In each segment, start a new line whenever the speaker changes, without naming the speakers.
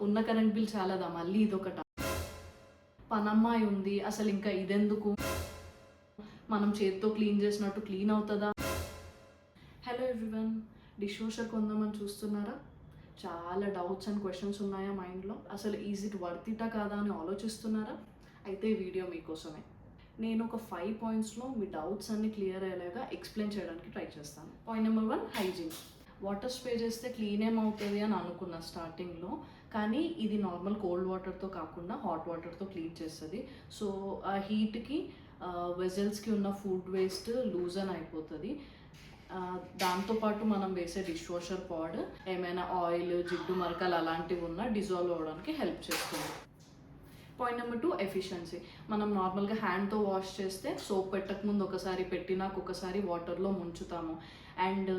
ఉన్న current bill చాలదా మళ్ళీ ఇదొకట, పనమ్మాయి ఉంది అసలు ఇంకా ఇదెందుకు, మనం చేత్తో క్లీన్ చేసినట్టు క్లీన్ అవుతుందా. హలో ఎవ్రీవన్, డిష్ వాషర్ కొందామని చూస్తున్నారా? చాలా డౌట్స్ అండ్ క్వశ్చన్స్ ఉన్నాయా మైండ్లో? అసలు ఈజ్ ఇట్ వర్త్ ఇటా కాదా అని ఆలోచిస్తున్నారా? అయితే ఈ వీడియో మీకోసమే. నేను ఒక 5 పాయింట్స్లో మీ డౌట్స్ అన్ని క్లియర్ అయ్యేలాగా ఎక్స్ప్లెయిన్ చేయడానికి ట్రై చేస్తాను. Point number 1, hygiene. Water spray చేస్తే క్లీన్ ఏమవుతుంది అని అనుకున్నా స్టార్టింగ్లో, కానీ ఇది నార్మల్ కోల్డ్ వాటర్తో కాకుండా హాట్ వాటర్తో క్లీన్ చేస్తుంది. సో ఆ హీట్కి వెజల్స్కి ఉన్న ఫుడ్ వేస్ట్ లూజన్ అయిపోతుంది. దాంతోపాటు మనం వేసే డిష్ వాషర్ పాడ్ ఏమైనా ఆయిల్, జిడ్డు మరకలు అలాంటివి ఉన్నా డిజాల్వ్ అవ్వడానికి హెల్ప్ చేస్తుంది. Point number 2, efficiency. మనం నార్మల్గా హ్యాండ్తో వాష్ చేస్తే సోప్ పెట్టకముందు ఒకసారి పెట్టినాక ఒకసారి వాటర్లో ముంచుతాము. అండ్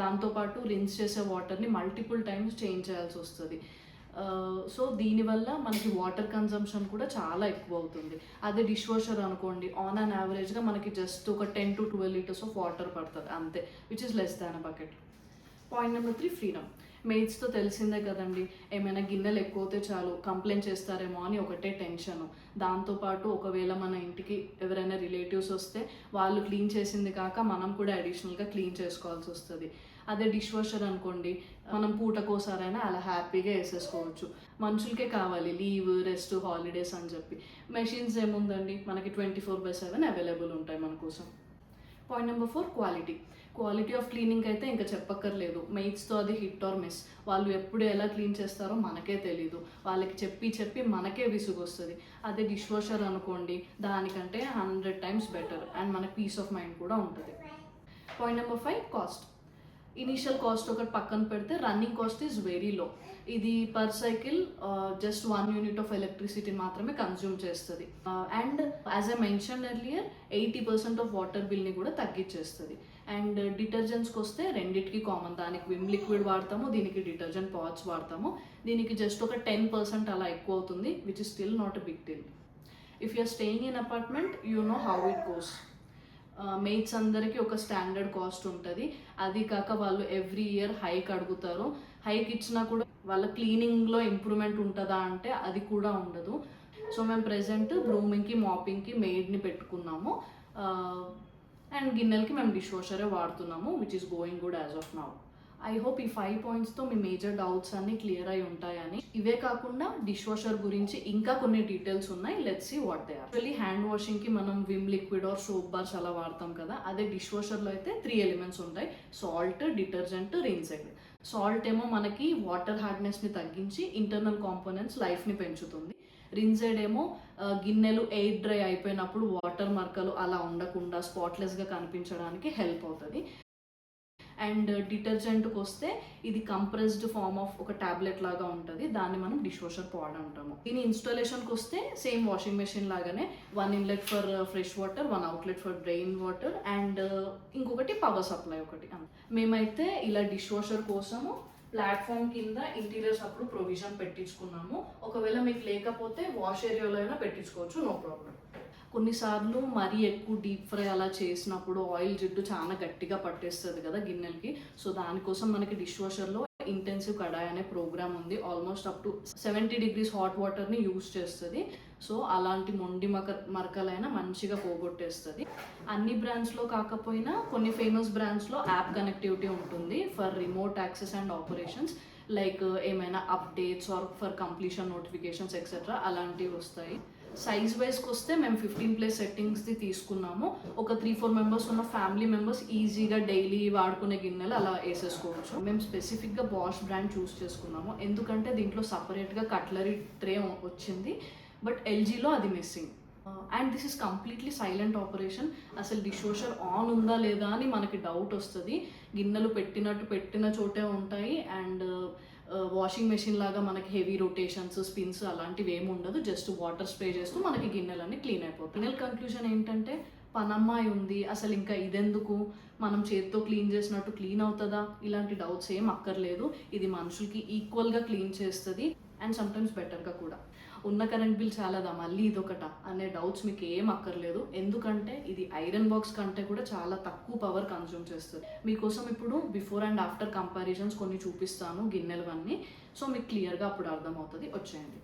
దాంతోపాటు రిన్స్ చేసే వాటర్ని మల్టిపుల్ టైమ్స్ చేంజ్ చేయాల్సి వస్తుంది. సో దీనివల్ల మనకి వాటర్ కన్జంప్షన్ కూడా చాలా ఎక్కువ అవుతుంది. అదే డిష్ వాషర్ అనుకోండి, ఆన్ అండ్ యావరేజ్గా మనకి జస్ట్ ఒక 10 to 12 లీటర్స్ ఆఫ్ వాటర్ పడుతుంది అంతే, which is less than a bucket. Point number 3, freedom. మెయిడ్స్తో తెలిసిందే కదండి, ఏమైనా గిన్నెలు ఎక్కువతే చాలు కంప్లైంట్ చేస్తారేమో అని ఒకటే టెన్షను. దాంతోపాటు ఒకవేళ మన ఇంటికి ఎవరైనా రిలేటివ్స్ వస్తే వాళ్ళు క్లీన్ చేసింది కాక మనం కూడా అడిషనల్గా క్లీన్ చేసుకోవాల్సి వస్తుంది. అదే డిష్ వాషర్ అనుకోండి, మనం పూటకోసారైనా అలా హ్యాపీగా వేసేసుకోవచ్చు. మనుషులకే కావాలి లీవ్, రెస్ట్, హాలిడేస్ అని చెప్పి. మెషిన్స్ ఏముందండి, మనకి 24/7 అవైలబుల్ ఉంటాయి మన కోసం. Point number 4, quality of cleaning అయితే ఇంకా చెప్పక్కర్లేదు. మెయిడ్స్తో అది హిట్ ఆర్ మిస్. వాళ్ళు ఎప్పుడు ఎలా క్లీన్ చేస్తారో మనకే తెలీదు, వాళ్ళకి చెప్పి మనకే విసుగు వస్తుంది. అదే డిష్ వాషర్ అనుకోండి, దానికంటే 100 times బెటర్ అండ్ మనకి పీస్ ఆఫ్ మైండ్ కూడా ఉంటుంది. Point number 5, cost. Initial cost ఒకటి పక్కన పెడితే running cost is very low. ఇది per cycle just 1 unit of electricity మాత్రమే కన్జ్యూమ్ చేస్తుంది. And as I mention earlier 80% of water బిల్ని కూడా తగ్గించేస్తుంది. అండ్ డిటర్జెంట్స్కి వస్తే రెండింటికి కామన్, దానికి విమ్ లిక్విడ్ వాడతాము, దీనికి డిటర్జెంట్ పౌడర్స్ వాడతాము. దీనికి జస్ట్ ఒక 10% అలా ఎక్కువ అవుతుంది, which is still not a big deal. If you're staying in apartment you know how it goes. Maids అందరికీ ఒక స్టాండర్డ్ కాస్ట్ ఉంటుంది. అది కాక వాళ్ళు ఎవ్రీ ఇయర్ హైక్ అడుగుతారు. హైక్ ఇచ్చినా కూడా వాళ్ళ క్లీనింగ్లో ఇంప్రూవ్మెంట్ ఉంటుందా అంటే అది కూడా ఉండదు. సో మేము ప్రెజెంట్ బ్రూమింగ్కి, మాపింగ్కి మెయిడ్ని పెట్టుకున్నాము. అండ్ గిన్నెలకి మేము డిష్ వాషరే వాడుతున్నాము, which is going good as of now. I hope ఈ 5 పాయింట్స్తో మీ మేజర్ డౌట్స్ అన్నీ క్లియర్ అయి ఉంటాయని. ఇవే కాకుండా డిష్ వాషర్ గురించి ఇంకా కొన్ని డీటెయిల్స్ ఉన్నాయి, let's see what they are. Actually hand వాషింగ్కి మనం Vim liquid or soap bars అలా వాడతాం కదా, అదే డిష్ వాషర్లో అయితే 3 ఎలిమెంట్స్ ఉంటాయి: సాల్ట్, డిటర్జెంట్, రిన్సైడ్. సాల్ట్ ఏమో మనకి వాటర్ హార్డ్నెస్ని తగ్గించి ఇంటర్నల్ కాంపోనెంట్స్ లైఫ్ని పెంచుతుంది. రిన్సైడ్ ఏమో గిన్నెలు ఎయిర్ డ్రై అయిపోయినప్పుడు వాటర్ మరకలు అలా ఉండకుండా స్పాట్లెస్గా కనిపించడానికి హెల్ప్ అవుతుంది. అండ్ డిటర్జెంట్కి వస్తే ఇది కంప్రెస్డ్ ఫార్మ్ ఆఫ్ ఒక ట్యాబ్లెట్ లాగా ఉంటుంది, దాన్ని మనం డిష్ వాషర్ పౌడర్ అంటాము. దీని ఇన్స్టాలేషన్కి వస్తే సేమ్ వాషింగ్ మెషిన్ లాగానే 1 inlet for fresh water, 1 outlet for drain water and ఇంకొకటి పవర్ సప్లై ఒకటి. మేమైతే ఇలా డిష్ వాషర్ కోసము ప్లాట్ఫామ్ కింద ఇంటీరియర్స్ అప్పుడు ప్రొవిజన్ పెట్టించుకున్నాము. ఒకవేళ మీకు లేకపోతే వాష్ ఏరియాలో అయినా పెట్టించుకోవచ్చు, నో ప్రాబ్లం. కొన్నిసార్లు మరీ ఎక్కువ డీప్ ఫ్రై అలా చేసినప్పుడు ఆయిల్ జిడ్డు చాలా గట్టిగా పట్టేస్తుంది కదా గిన్నెలకి. సో దానికోసం మనకి డిష్ వాషర్లో ఇంటెన్సివ్ కడాయి అనే ప్రోగ్రామ్ ఉంది. Almost up to 70 degrees hot వాటర్ని యూజ్ చేస్తుంది. సో అలాంటి మొండి మరకలైనా మంచిగా పోగొట్టేస్తుంది. అన్ని బ్రాండ్స్లో కాకపోయినా కొన్ని ఫేమస్ బ్రాండ్స్లో యాప్ కనెక్టివిటీ ఉంటుంది for remote access and operations, like ఏమైనా updates or for completion notifications etcetera అలాంటివి వస్తాయి. సైజ్ వైజ్కి వస్తే మేము 15+ సెట్టింగ్స్ది తీసుకున్నాము. ఒక 3-4 మెంబర్స్ ఉన్న ఫ్యామిలీ మెంబర్స్ ఈజీగా డైలీ వాడుకునే గిన్నెలు అలా వేసేసుకోవచ్చు. మేము స్పెసిఫిక్గా బాష్ బ్రాండ్ చూస్ చేసుకున్నాము, ఎందుకంటే దీంట్లో సపరేట్గా కట్లరీ ట్రే వచ్చింది, బట్ ఎల్జీలో అది missing. And this is completely silent operation. అసలు డిష్ వాషర్ ఆన్ ఉందా లేదా అని మనకి డౌట్ వస్తుంది. గిన్నెలు పెట్టిన చోటే ఉంటాయి అండ్ వాషింగ్ మెషిన్ లాగా మనకి హెవీ రొటేషన్స్, స్పిన్స్ అలాంటివి ఏమి ఉండదు. జస్ట్ వాటర్ స్ప్రే చేస్తూ మనకి గిన్నెలన్నీ క్లీన్ అయిపోతాయి. ఫైనల్ కంక్లూజన్ ఏంటంటే, పనమ్మాయి ఉంది అసలు ఇంకా ఇదెందుకు, మనం చేత్తో క్లీన్ చేసినట్టు క్లీన్ అవుతుందా, ఇలాంటి డౌట్స్ ఏం అక్కర్లేదు. ఇది మనుషులకి ఈక్వల్గా క్లీన్ చేస్తుంది. అండ్ సమ్టైమ్స్ బెటర్గా కూడా. ఉన్న కరెంట్ బిల్ చాలాదా మళ్ళీ ఇదొకట అనే డౌట్స్ మీకు ఏం అక్కర్లేదు. ఎందుకంటే ఇది ఐరన్ బాక్స్ కంటే కూడా చాలా తక్కువ పవర్ కన్జ్యూమ్ చేస్తుంది. మీకోసం ఇప్పుడు బిఫోర్ అండ్ ఆఫ్టర్ కంపారిజన్స్ కొన్ని చూపిస్తాను గిన్నెలవన్నీ. సో మీకు క్లియర్గా అప్పుడు అర్థమవుతుంది. వచ్చేయండి.